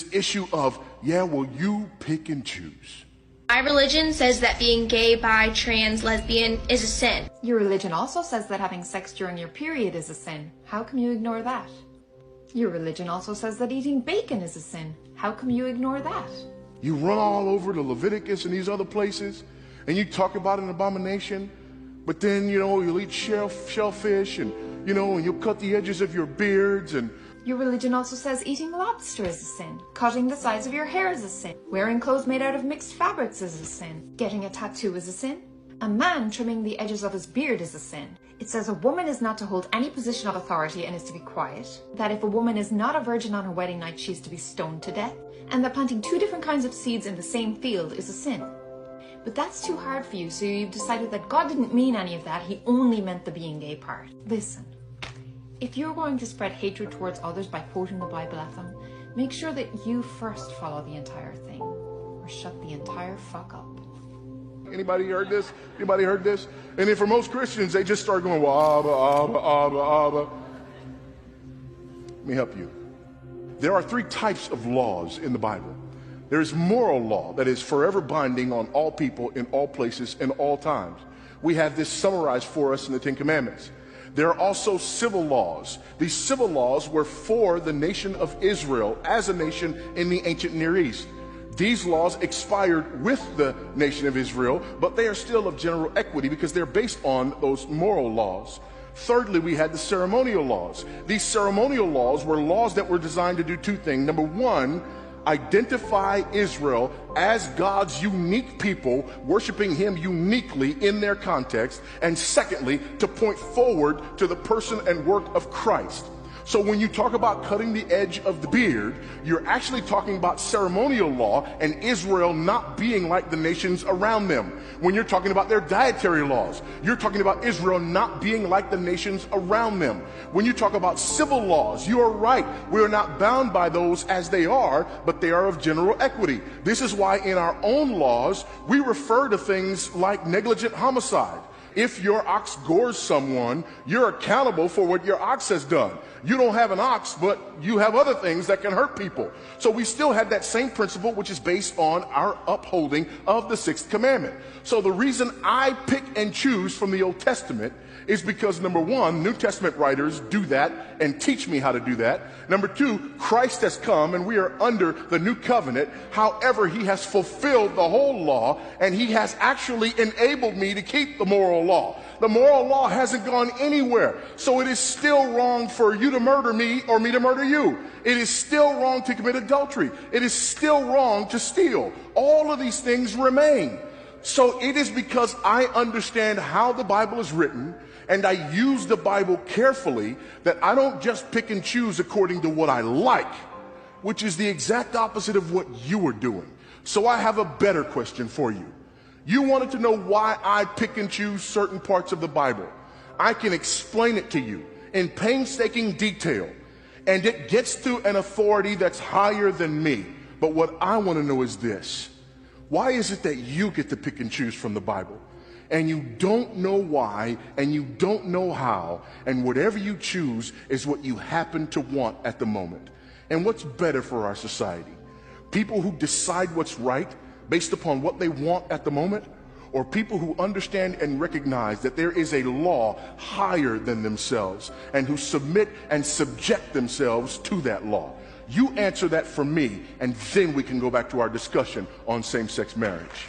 this issue of, yeah, well, you pick and choose. My religion says that being gay, bi, trans, lesbian is a sin. Your religion also says that having sex during your period is a sin. How come you ignore that? Your religion also says that eating bacon is a sin. How come you ignore that? You run all over the Leviticus and these other places, and you talk about an abomination, but then, you'll eat shellfish and, and you'll cut the edges of your beards and... Your religion also says eating lobster is a sin. Cutting the sides of your hair is a sin. Wearing clothes made out of mixed fabrics is a sin. Getting a tattoo is a sin. A man trimming the edges of his beard is a sin. It says a woman is not to hold any position of authority and is to be quiet. That if a woman is not a virgin on her wedding night, she is to be stoned to death. And that planting 2 different kinds of seeds in the same field is a sin. But that's too hard for you, so you've decided that God didn't mean any of that. He only meant the being gay part. Listen. If you're going to spread hatred towards others by quoting the Bible at them, make sure that you first follow the entire thing, or shut the entire fuck up. Anybody heard this? Anybody heard this? And then for most Christians, they just start going, well, Abba. Let me help you. There are 3 types of laws in the Bible. There's moral law that is forever binding on all people in all places in all times. We have this summarized for us in the 10 Commandments. There are also civil laws. These civil laws were for the nation of Israel as a nation in the ancient Near East. These laws expired with the nation of Israel, but they are still of general equity because they're based on those moral laws. Thirdly, we had the ceremonial laws. These ceremonial laws were laws that were designed to do 2 things. Number 1, identify Israel as God's unique people, worshiping him uniquely in their context. And secondly, to point forward to the person and work of Christ. So when you talk about cutting the edge of the beard, you're actually talking about ceremonial law and Israel not being like the nations around them. When you're talking about their dietary laws, you're talking about Israel not being like the nations around them. When you talk about civil laws, you are right. We are not bound by those as they are, but they are of general equity. This is why in our own laws, we refer to things like negligent homicide. If your ox gores someone, you're accountable for what your ox has done. You don't have an ox, but you have other things that can hurt people. So we still have that same principle, which is based on our upholding of the 6th commandment. So the reason I pick and choose from the Old Testament is because, number 1, New Testament writers do that and teach me how to do that. Number 2, Christ has come and we are under the new covenant. However, he has fulfilled the whole law and he has actually enabled me to keep the moral law. The moral law hasn't gone anywhere. So it is still wrong for you to murder me or me to murder you. It is still wrong to commit adultery. It is still wrong to steal. All of these things remain. So it is because I understand how the Bible is written and I use the Bible carefully that I don't just pick and choose according to what I like, which is the exact opposite of what you are doing. So I have a better question for you. You wanted to know why I pick and choose certain parts of the Bible. I can explain it to you in painstaking detail, and it gets to an authority that's higher than me. But what I want to know is this. Why is it that you get to pick and choose from the Bible? And you don't know why, and you don't know how, and whatever you choose is what you happen to want at the moment. And what's better for our society? People who decide what's right based upon what they want at the moment, or people who understand and recognize that there is a law higher than themselves and who submit and subject themselves to that law? You answer that for me, and then we can go back to our discussion on same-sex marriage.